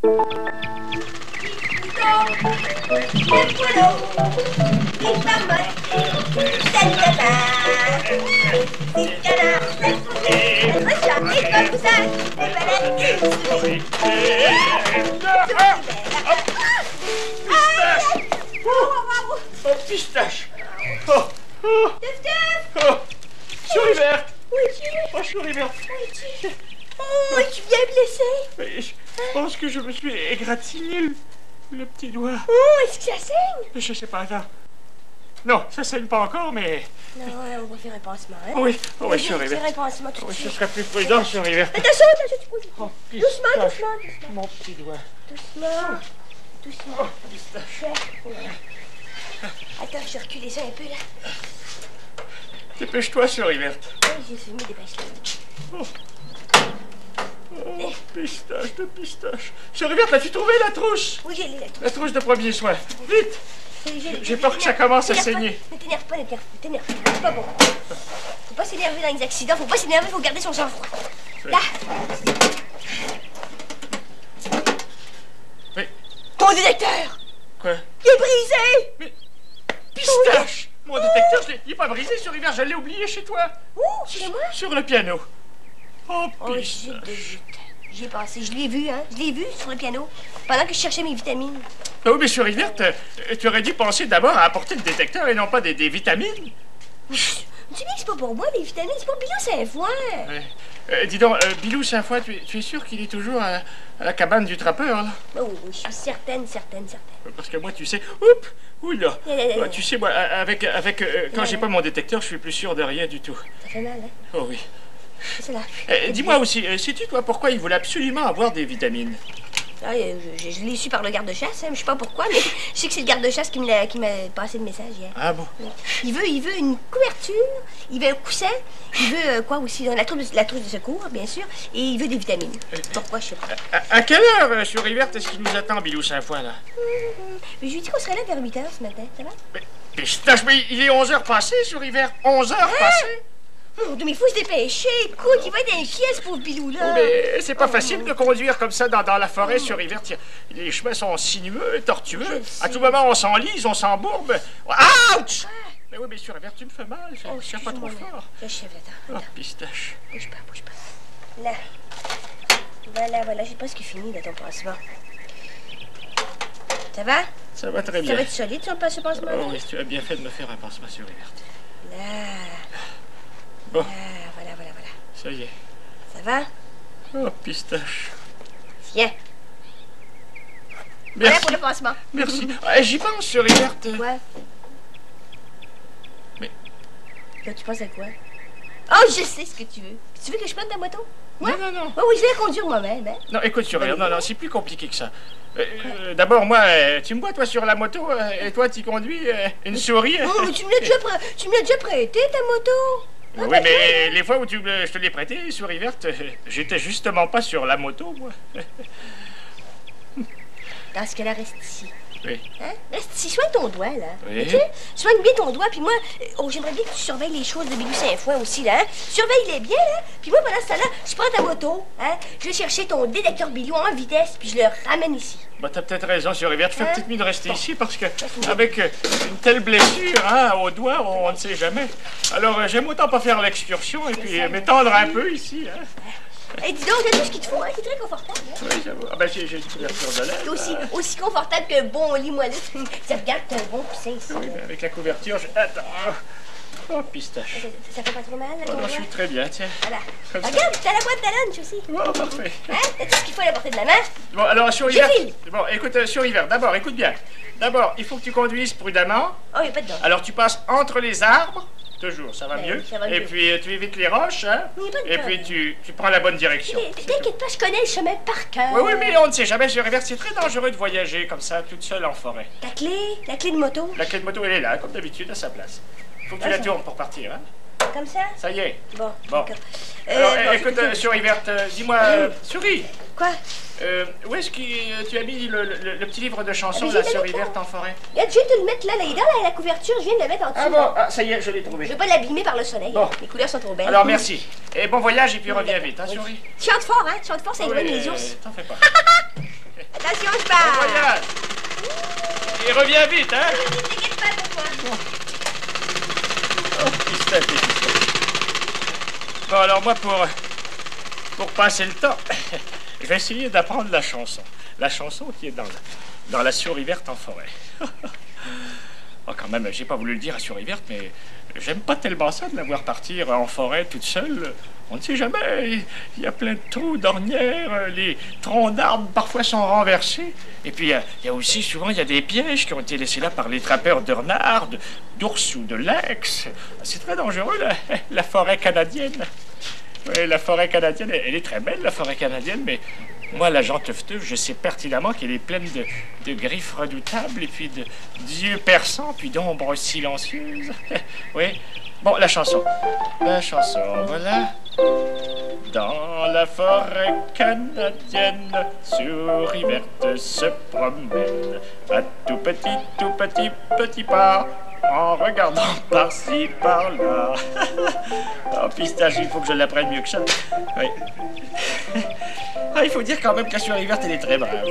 Oh, pistache! Oh! Oh! Oh! Souris verte! Oui, tu es. Oh, souris verte! Oh, tu viens blessé. Mais je pense que je me suis égratigné le petit doigt. Oh, est-ce que ça saigne? Je sais pas, attends. Non, ça saigne pas encore, mais... Non, on va faire un pansement, hein? Oh oui, souris faire un verte. pansement tout de Oui, je suite. serais plus prudent, souris verte. Attention, tu poses. Oh, Doucement, pistache. doucement. Mon petit doigt. Doucement. Doucement. Oh, pistache. Attends, je vais reculer ça un peu, là. Dépêche-toi, souris verte. Oui, j'ai mis des bâches. Oh, pistache de pistache. Souris verte, as-tu trouvé la trousse? Oui, j'ai les lettres. La trousse de premier soin. Vite! J'ai peur que ça commence à saigner. Ne t'énerve pas, c'est pas bon. Faut pas s'énerver dans les accidents, faut pas s'énerver, faut garder son sang-froid. Là! Oui. Mon détecteur! Quoi? Il est brisé! Mais... Pistache! Mon détecteur, il est pas brisé, souris verte, je l'ai oublié chez toi. Où? Chez moi? Sur le piano. Oh, Oh, pistache. zut. J'y ai passé, je l'ai vu, hein. Je l'ai vu sur le piano, pendant que je cherchais mes vitamines. Ah oui, mais souris verte, tu aurais dû penser d'abord à apporter le détecteur et non pas des vitamines. Tu sais bien que c'est pas pour moi, les vitamines, c'est pour Bilou Saint-Foin. Ouais. Dis donc, Bilou Saint-Foin, tu es sûr qu'il est toujours à la cabane du trappeur, là? Oh, je suis certaine. Parce que moi, tu sais... Oups! Oula! Tu sais, moi, quand j'ai pas mon détecteur, je suis plus sûr de rien du tout. Ça fait mal, hein? Oh oui. C'est là. Dis-moi aussi, sais-tu, toi, pourquoi il voulait absolument avoir des vitamines? Ah, je l'ai su par le garde-chasse, hein, je sais pas pourquoi, mais je sais que c'est le garde-chasse qui m'a passé le message hier. Ah bon? Il veut une couverture, il veut un coussin, il veut quoi aussi? La trousse de secours, bien sûr, et il veut des vitamines. Pourquoi, je sais pas. À quelle heure, souris verte, est-ce qu'il nous attend, Bilou Saint-Foin, là? Mais je lui ai dit qu'on serait là vers 8 h ce matin, ça va? Mais il est 11 h passées, souris verte. 11 h passées? Mon Dieu, mais il faut se dépêcher. Écoute, il va être inquiet, ce pauvre Bilou-là. Oh, mais c'est pas facile de conduire comme ça dans la forêt sur hiver. Les chemins sont sinueux, tortueux. À tout moment, on s'enlise, on s'embourbe. Ouch! Mais oui, mais sur hiver, tu me fais mal. Je suis pas trop fort. Je sais, attends. Oh, pistache. Bouge pas. Là. Voilà, j'ai presque fini, là, ton pansement. Ça va? Ça va très bien. Ça va être solide, ce pansement? Oh oui, tu as bien fait de me faire un pansement sur hiver. Là. Bon. Voilà. Ça y est. Ça va? Oh, pistache. Viens. Merci. Voilà pour le pansement. Merci. J'y pense, souris verte. Quoi? Mais... Là, tu penses à quoi? Oh, je sais ce que tu veux. Tu veux que je prenne ta moto? Moi? Non. Oh, oui, je vais la conduire moi-même, hein? Non, écoute, souris verte, non, c'est plus compliqué que ça. D'abord, moi, tu me vois, toi, sur la moto, et toi, tu conduis une souris. Oh, mais tu me l'as déjà prêté, ta moto? Oui, mais les fois où je te l'ai prêté, souris verte, j'étais justement pas sur la moto, moi. Dans ce cas-là, reste ici. Oui. Hein? Reste ici, soigne ton doigt, là. Oui. OK? Soigne bien ton doigt, puis moi, j'aimerais bien que tu surveilles les choses de Bilou Saint-Foin aussi, là, hein? Surveille-les bien, là. Puis moi, pendant ce temps-là, je prends ta moto, hein? Je vais chercher ton détecteur Bilou en vitesse, puis je le ramène ici. Bah, t'as peut-être raison, souris verte. Fais peut-être mieux de rester ici, parce que c'est avec une telle blessure, hein, au doigt, on ne sait jamais. Alors, j'aime autant pas faire l'excursion et puis m'étendre un peu ici, hein. Et dis donc, t'as tout ce qu'il te faut, hein? C'est très confortable, hein? Oui, j'avoue. Ah, ben, j'ai une couverture de l'air. C'est aussi confortable qu'un bon lit moelleux. Tu regardes, t'as un bon coussin ici. Oui, mais avec la couverture, Attends. Oh, pistache. Ça fait pas trop mal, là, Oh, ton non, je doigt? suis très bien, tiens. Voilà. Comme ça. Regarde, t'as la boîte de lunch aussi. Oh, parfait. Hein? T'as tout ce qu'il faut à la portée de la main. Bon, alors, sur hiver... J'ai fini. Bon, écoute, sur hiver, d'abord, écoute bien. D'abord, il faut que tu conduises prudemment. Oh, y'a pas de danger. Alors, tu passes entre les arbres. Toujours, ça va Ben, mieux. ça va Et mieux. puis, tu évites les roches, hein. Oui, pas de Et problème. puis, tu prends la bonne direction. T'inquiète pas, je connais le chemin par cœur. Oui, mais on ne sait jamais sur hiver. C'est très dangereux de voyager comme ça, toute seule en forêt. La clé de moto. La clé de moto, elle est là, comme d'habitude, à sa place. Faut que tu la tournes pour partir, hein. Comme ça? Ça y est. Bon, Bon. d'accord. Alors, bon, écoute, souris verte, dis-moi, souris, Quoi? où est-ce que tu as mis le petit livre de chansons, mais la j'ai souris mis là. verte en forêt? Regarde, je viens de te le mettre là, il est dans la couverture, je viens de le mettre en dessous. Ah bon, ah, ça y est, je l'ai Je trouvé. veux pas l'abîmer par le soleil. Bon. Les couleurs sont trop belles. Alors, merci. Et bon voyage, et puis reviens vite, hein, Oui. souris? Tu chantes fort, hein? Tu chantes fort, ça éloigne les ours. T'en fais pas. reviens vite, hein? Ne t'inquiète pas pour moi. Oh, Christophe, Bon, alors moi, pour passer le temps, je vais essayer d'apprendre la chanson. La chanson qui est dans la souris verte en forêt. Oh, quand même, j'ai pas voulu le dire à souris verte, mais j'aime pas tellement ça de la voir partir en forêt toute seule. On ne sait jamais, il y a plein de trous, d'ornières, les troncs d'arbres parfois sont renversés. Et puis il y a aussi souvent il y a des pièges qui ont été laissés là par les trappeurs de renards, d'ours ou de lynx. C'est très dangereux la forêt canadienne. Oui, la forêt canadienne, elle est très belle la forêt canadienne, mais moi l'agent Tufteuf, je sais pertinemment qu'elle est pleine de griffes redoutables et puis d'yeux perçants, puis d'ombres silencieuses. Oui. Bon, la chanson, voilà. Dans la forêt canadienne, souris verte se promène à tout petit pas, en regardant par-ci, par-là. Oh, Pistache, il faut que je l'apprenne mieux que ça. Oui. Ah, il faut dire quand même que la souris verte, elle est très brave.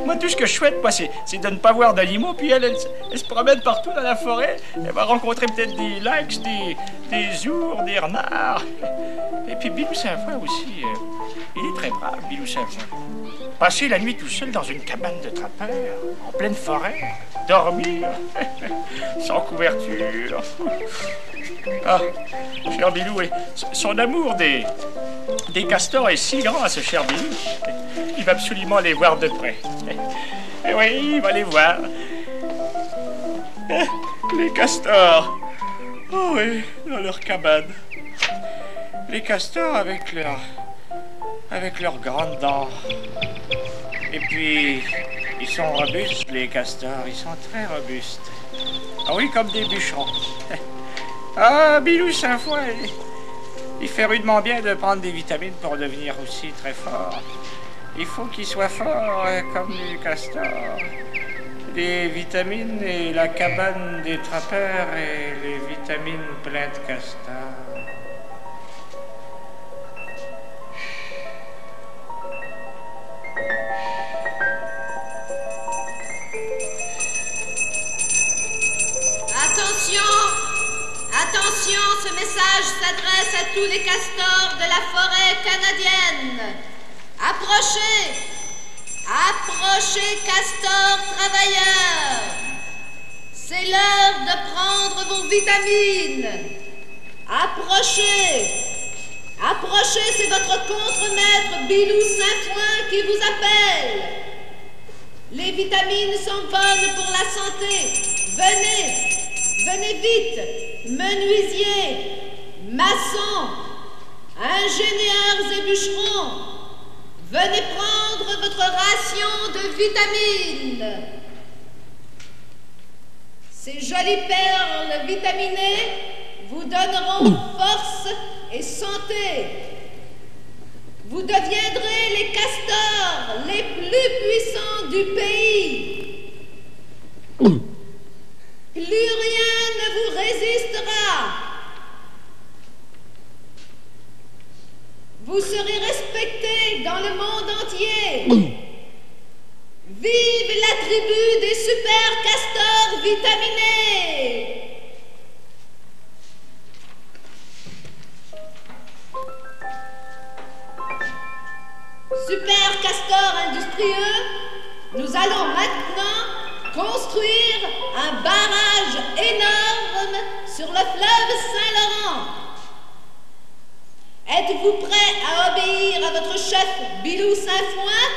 Moi, tout ce que je souhaite, moi, c'est de ne pas voir d'animaux, puis elle se promène partout dans la forêt. Elle va rencontrer peut-être des lynx, des ours, des renards. Et puis Bilou Saint-Foin aussi, il est très brave, Bilou Saint-Foin. Passer la nuit tout seul dans une cabane de trappeurs, en pleine forêt, dormir, sans couverture. Ah, cher Bilou, son amour des castors est si grand à ce cher Bilou. Il va absolument les voir de près. Et oui, il va les voir. Les castors. Oh oui, dans leur cabane. Les castors avec leurs grandes dents. Et puis, ils sont robustes, les castors. Ils sont très robustes. Ah oui, comme des bûcherons. Ah, Bilou Saint-Foin, il fait rudement bien de prendre des vitamines pour devenir aussi très fort. Il faut qu'il soit fort comme les castors. Les vitamines et la cabane des trappeurs et les vitamines pleines de castors. Attention, ce message s'adresse à tous les castors de la forêt canadienne. Approchez, castors travailleurs. C'est l'heure de prendre vos vitamines. Approchez, c'est votre contremaître Bilou Saint-Foin qui vous appelle. Les vitamines sont bonnes pour la santé. Venez vite, menuisiers, maçons, ingénieurs et bûcherons, venez prendre votre ration de vitamines. Ces jolies perles vitaminées vous donneront force et santé. Vous deviendrez les castors les plus puissants du pays. Plus rien ne vous résistera. Vous serez respectés dans le monde entier. Vive la tribu des super castors vitaminés. Super castors industrieux, nous allons maintenant construire un barrage énorme sur le fleuve Saint-Laurent. Êtes-vous prêt à obéir à votre chef Bilou Saint-Foin?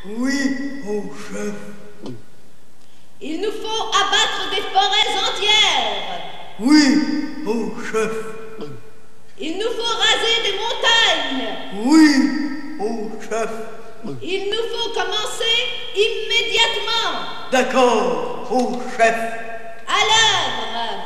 Oui, mon chef. Il nous faut abattre des forêts entières. Oui, mon chef. Il nous faut raser des montagnes. Oui, mon chef. Il nous faut commencer immédiatement. D'accord, mon chef. À l'œuvre.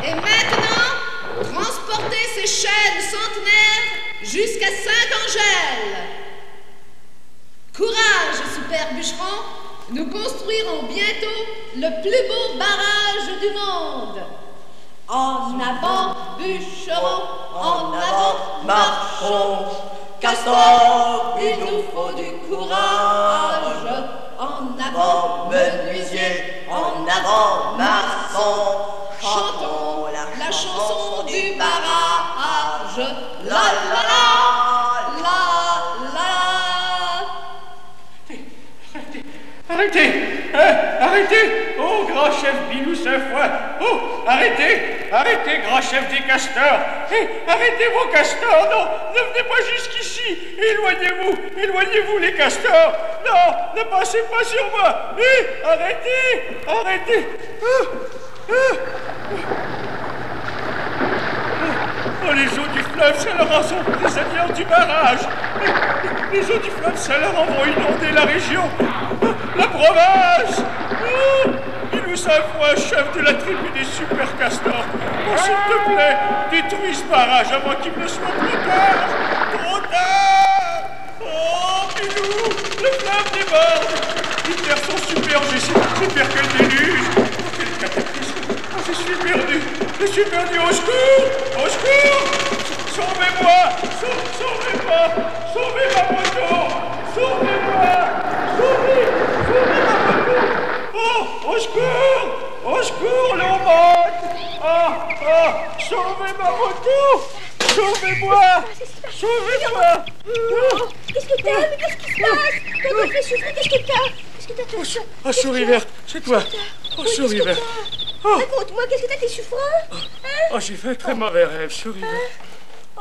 Et maintenant, Nous construirons bientôt le plus beau barrage du monde. En avant, bûcheron, en avant, marchons. Castor, il nous faut du courage. En avant, menuisier, en avant, maçon. Chantons la chanson du barrage. La la la, la la. Arrêtez! Hein? Arrêtez! Oh, grand chef Bilou Saint-Foin! Oh, arrêtez! Arrêtez, grand chef des castors! Arrêtez vos castors! Non! Ne venez pas jusqu'ici! Éloignez-vous! Éloignez-vous, les castors! Non! Ne passez pas sur moi! Arrêtez! Arrêtez! Oh, les eaux du fleuve Saint-Laurent sont prisonnières du barrage! Les eaux du fleuve Saint-Laurent vont inonder la région! La province! Bilou Saint-Foin, chef de la tribu des super castors! Oh, s'il te plaît, détruis ce barrage avant qu'il ne soit trop tard! Trop tard! Oh, Bilou, le fleuve déborde! Les terres sont submergées, c'est pire que le déluge! Oh, quel cataclysme! Oh, je suis perdu! Je suis perdu! Au secours! Au secours! Sauvez-moi! Sauvez-moi! Sauvez ma moto! Sauvez-moi! Sauvez ma moto! Oh! Au secours! Au secours, l'eau monte! Sauvez ma moto! Sauvez-moi! Sauvez-moi! Qu'est-ce que t'as? Mais qu'est-ce qui se passe? T'as fait souffrir, qu'est-ce que t'as? Qu'est-ce que t'as? Oh, souris verte, c'est toi! Oh, souris verte! Oh, Raconte-moi, qu'est-ce que t'as? T'es souffrant? oh, j'ai fait un très mauvais rêve, souris verte.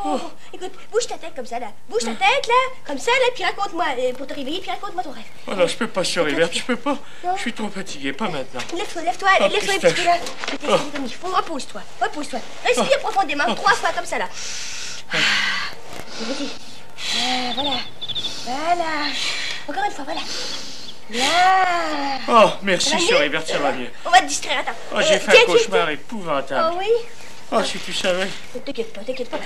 Oh, écoute, bouge ta tête comme ça, là. Bouge ta tête, là. Comme ça, là, puis raconte-moi, pour te réveiller, puis raconte-moi ton rêve. Oh non, je peux pas, souris verte, je peux pas. Je suis trop fatigué, pas maintenant. Lève-toi, Oh, lève-toi un petit Pistache. peu, là. Je vais t'expliquer comme il faut. Repose-toi, repose-toi. Respire profondément, 3 fois, comme ça, là. Vas-y. Voilà. Voilà. Encore une fois, voilà. Là. Oh, merci, Ça va mieux? souris verte, ça va mieux. On va te distraire, attends. Oh, j'ai fait Tiens, un tiens, cauchemar tiens. épouvantable. Oh oui? Oh, si tu savais. T'inquiète pas, t'inquiète pas.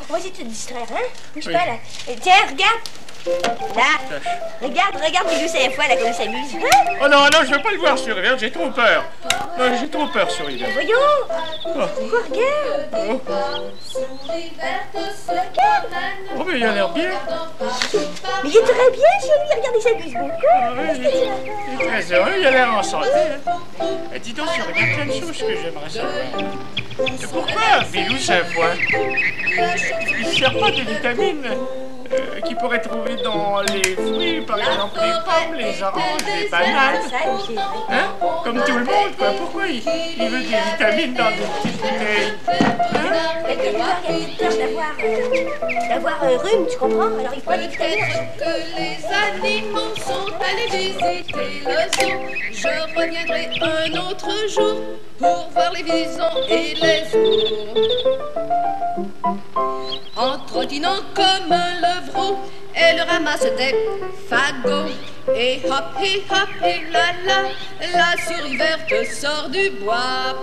On va essayer de te distraire, hein? Bouge Oui. pas, là. Tiens, regarde. Là. Regarde Bilou Saint-Foin, là, comme il s'amuse. Hein? Oh non, non, je veux pas le voir, souris verte, j'ai trop peur. Non, j'ai trop peur, souris verte. Voyons. Pourquoi, regarde. Oh, mais il a l'air bien. Mais il est très bien chez lui. Regarde, il s'amuse beaucoup. Ah, oui, il est très heureux, il a l'air en santé. Hein. Dis donc, souris verte, il y a une chose que j'aimerais savoir. Pourquoi Bilou Saint-Foin, il ne sert pas des vitamines qu'il pourrait trouver dans les fruits, par exemple les pommes, les oranges, les bananes, hein? Comme tout le monde, quoi. Pourquoi il veut des vitamines dans des petites bouteilles? Il a peur d'avoir rhume, tu comprends? Alors il prend des vitamines. Peut-être que les animaux sont allés visiter le zoo. Je reviendrai un autre jour pour voir les visons et les ours. En trottinant comme un levreau, elle ramasse des fagots. Et hop, et là, la souris verte sort du bois.